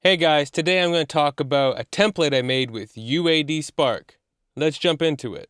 Hey guys, today I'm going to talk about a template I made with UAD Spark. Let's jump into it.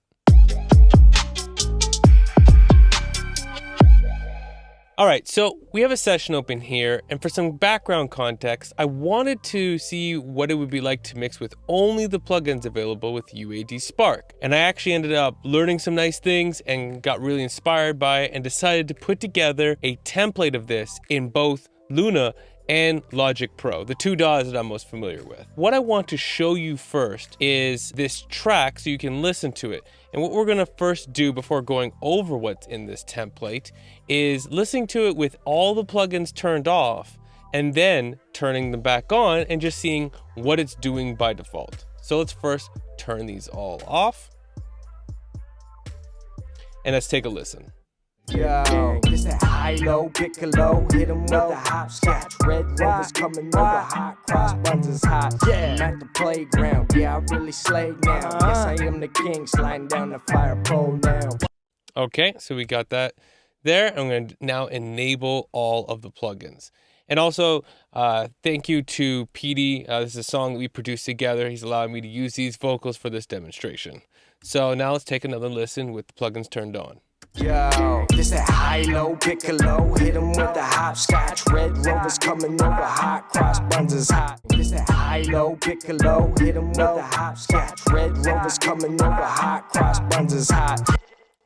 Alright, so we have a session open here, and for some background context, I wanted to see what it would be like to mix with only the plugins available with UAD Spark. And I actually ended up learning some nice things and got really inspired by it and decided to put together a template of this in both Luna and Logic Pro, the two DAWs that I'm most familiar with. What I want to show you first is this track so you can listen to it. And what we're gonna first do before going over what's in this template is listening to it with all the plugins turned off and then turning them back on and just seeing what it's doing by default. So let's first turn these all off and let's take a listen. Yo, this that high-low piccolo, hit him with the hopscotch. Red Rover's coming over, hot cross buns is hot. Yeah, I'm at the playground, yeah, I really slayed now. Yes, I am the king, sliding down the fire pole now. Okay, so we got that there. I'm going to now enable all of the plugins. And also, thank you to Petey. This is a song that we produced together. He's allowing me to use these vocals for this demonstration. So now let's take another listen with the plugins turned on. Yo, this that high-low piccolo, hit him with the hopscotch. Red Rover's coming over, hot cross buns is hot. This that high-low piccolo, hit him with the hopscotch. Red Rover's coming over, hot cross buns is hot.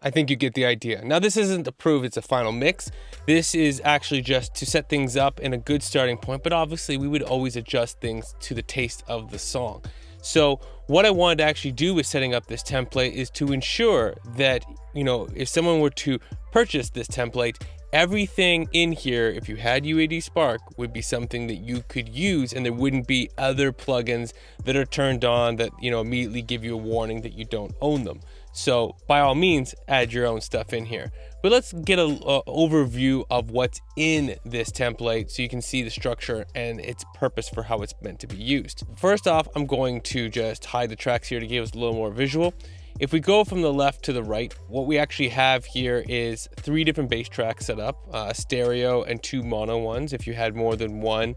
I think you get the idea. Now this isn't to prove it's a final mix. This is actually just to set things up in a good starting point, but obviously we would always adjust things to the taste of the song. So what I wanted to actually do with setting up this template is to ensure that, if someone were to purchase this template, everything in here, if you had UAD Spark, would be something that you could use and there wouldn't be other plugins that are turned on that, immediately give you a warning that you don't own them. So by all means, add your own stuff in here. But let's get an overview of what's in this template so you can see the structure and its purpose for how it's meant to be used. First off, I'm going to just hide the tracks here to give us a little more visual. If we go from the left to the right, what we actually have here is 3 different bass tracks set up, a stereo and 2 mono ones. If you had more than one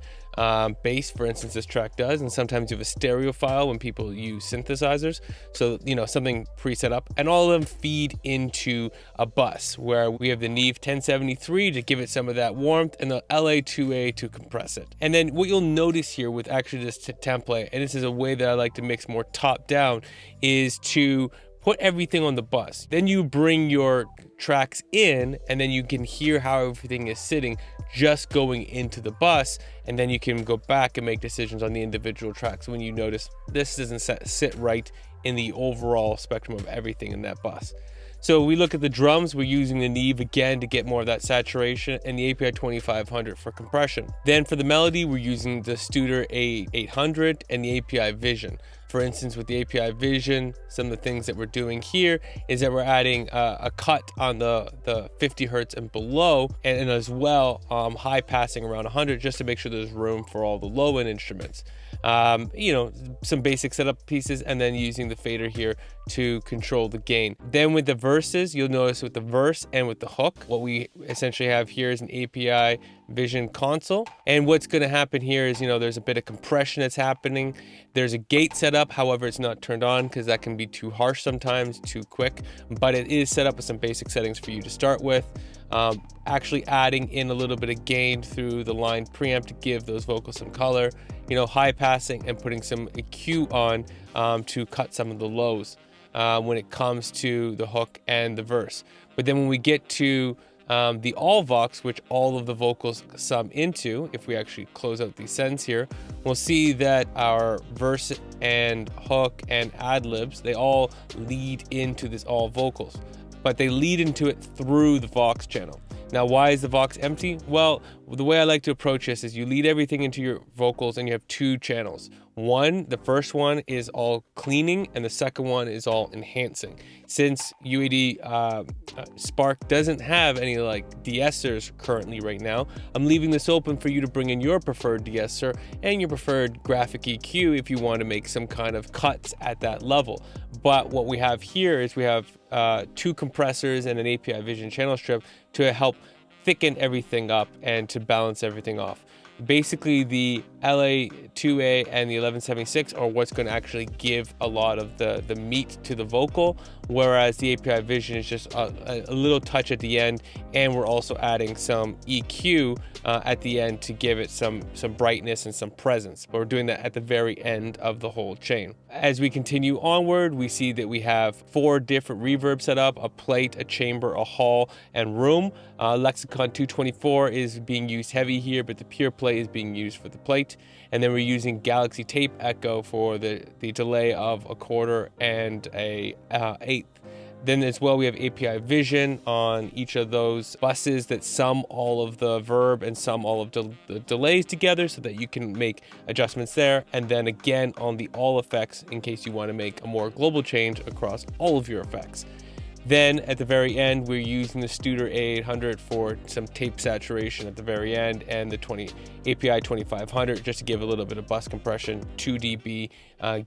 bass, for instance, this track does, and sometimes you have a stereo file when people use synthesizers. So, something preset up, and all of them feed into a bus where we have the Neve 1073 to give it some of that warmth and the LA2A to compress it. And then what you'll notice here with actually this template, and this is a way that I like to mix more top down, is to put everything on the bus. Then you bring your tracks in and then you can hear how everything is sitting just going into the bus, and then you can go back and make decisions on the individual tracks when you notice this doesn't sit right in the overall spectrum of everything in that bus. So we look at the drums, we're using the Neve again to get more of that saturation, and the API 2500 for compression. Then for the melody, we're using the Studer A800 and the API Vision. For instance, with the API Vision, some of the things that we're doing here is that we're adding a cut on the 50 hertz and below, and as well high passing around 100 just to make sure there's room for all the low end instruments. Some basic setup pieces, and then using the fader here to control the gain. Then with the verses, you'll notice with the verse and with the hook, what we essentially have here is an API Vision console. And what's going to happen here is, there's a bit of compression that's happening. There's a gate set up, however, it's not turned on because that can be too harsh sometimes, too quick, but it is set up with some basic settings for you to start with. Actually adding in a little bit of gain through the line preamp to give those vocals some color, high passing, and putting some EQ on to cut some of the lows when it comes to the hook and the verse. But then when we get to the all vox, which all of the vocals sum into, if we actually close out these sends here, we'll see that our verse and hook and ad libs, they all lead into this all vocals, but they lead into it through the Vox channel. Now, why is the Vox empty? Well, the way I like to approach this is you lead everything into your vocals and you have 2 channels. The first one is all cleaning and the second one is all enhancing. Since UAD Spark doesn't have any de-essers currently right now, I'm leaving this open for you to bring in your preferred de-esser and your preferred graphic EQ if you want to make some kind of cuts at that level. But what we have here is we have 2 compressors and an API Vision channel strip to help thicken everything up and to balance everything off. Basically, the LA2A and the 1176 are what's going to actually give a lot of the meat to the vocal, whereas the API Vision is just a little touch at the end, and we're also adding some EQ at the end to give it some brightness and some presence. But we're doing that at the very end of the whole chain. As we continue onward, we see that we have 4 different reverbs set up: a plate, a chamber, a hall, and room. Lexicon 224 is being used heavy here, but the pure play is being used for the plate. And then we're using Galaxy Tape Echo for the delay of a quarter and a eighth. Then as well, we have API Vision on each of those buses that sum all of the verb and sum all of the delays together so that you can make adjustments there. And then again on the all effects in case you want to make a more global change across all of your effects. Then at the very end, we're using the Studer A800 for some tape saturation at the very end, and the API 2500 just to give a little bit of bus compression. 2 dB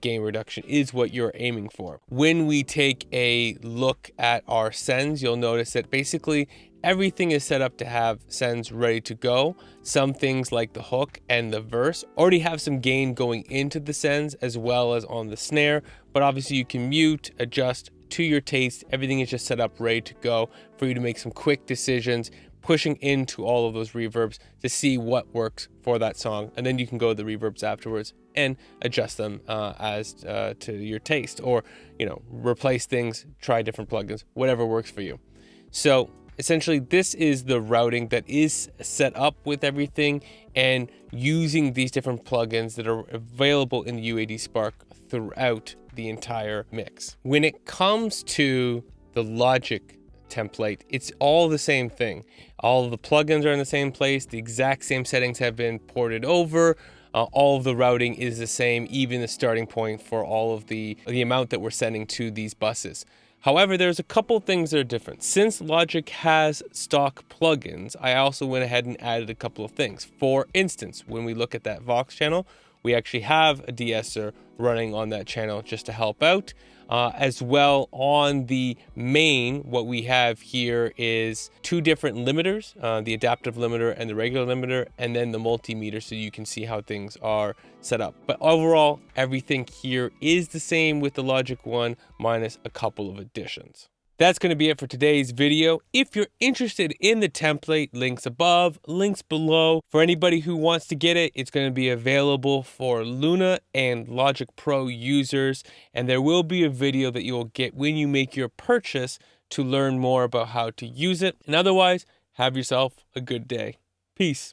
gain reduction is what you're aiming for. When we take a look at our sends, you'll notice that basically everything is set up to have sends ready to go. Some things like the hook and the verse already have some gain going into the sends as well as on the snare, but obviously you can mute, adjust to your taste. Everything is just set up ready to go for you to make some quick decisions, pushing into all of those reverbs to see what works for that song, and then you can go to the reverbs afterwards and adjust them as to your taste, or replace things, try different plugins, whatever works for you. So essentially, this is the routing that is set up with everything, and using these different plugins that are available in the UAD Spark throughout the entire mix. When it comes to the Logic template, it's all the same thing. All of the plugins are in the same place. The exact same settings have been ported over. All of the routing is the same, even the starting point for all of the amount that we're sending to these buses. However, there's a couple things that are different. Since Logic has stock plugins, I also went ahead and added a couple of things. For instance, when we look at that Vox channel, we actually have a de-esser running on that channel just to help out. As well, on the main, what we have here is 2 different limiters, the adaptive limiter and the regular limiter, and then the multimeter so you can see how things are set up. But overall, everything here is the same with the Logic One, minus a couple of additions. That's going to be it for today's video. If you're interested in the template, links above, links below. For anybody who wants to get it, it's going to be available for Luna and Logic Pro users. And there will be a video that you'll get when you make your purchase to learn more about how to use it. And otherwise, have yourself a good day. Peace.